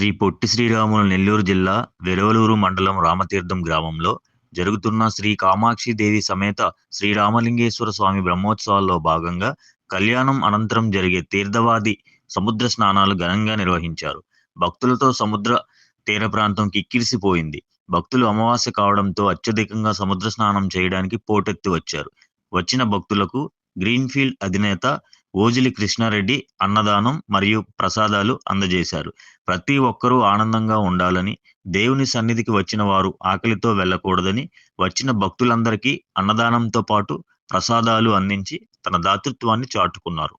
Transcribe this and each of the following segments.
శ్రీ పొట్టి శ్రీరాములు నెల్లూరు జిల్లా వెరవలూరు మండలం రామతీర్థం గ్రామంలో జరుగుతున్న శ్రీ కామాక్షి దేవి సమేత శ్రీరామలింగేశ్వర స్వామి బ్రహ్మోత్సవాల్లో భాగంగా కళ్యాణం అనంతరం జరిగే తీర్థవాది సముద్ర స్నానాలు ఘనంగా నిర్వహించారు. భక్తులతో సముద్ర తీర ప్రాంతం కిక్కిరిసిపోయింది. భక్తులు అమావాస్య కావడంతో అత్యధికంగా సముద్ర స్నానం చేయడానికి పోటెత్తి వచ్చారు. వచ్చిన భక్తులకు గ్రీన్ఫీల్డ్ అధినేత ఓజిలి కృష్ణారెడ్డి అన్నదానం మరియు ప్రసాదాలు అందజేశారు. ప్రతి ఒక్కరూ ఆనందంగా ఉండాలని, దేవుని సన్నిధికి వచ్చిన వారు ఆకలితో వెళ్ళకూడదని, వచ్చిన భక్తులందరికీ అన్నదానంతో పాటు ప్రసాదాలు అందించి తన దాతృత్వాన్ని చాటుకున్నారు.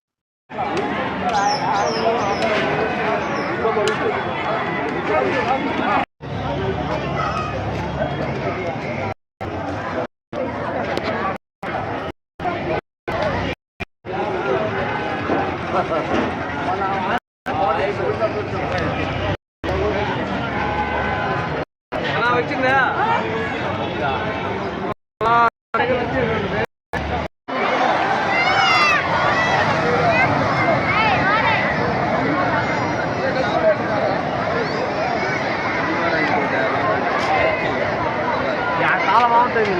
వచ్చిందా చాలా బాగుంటుంది.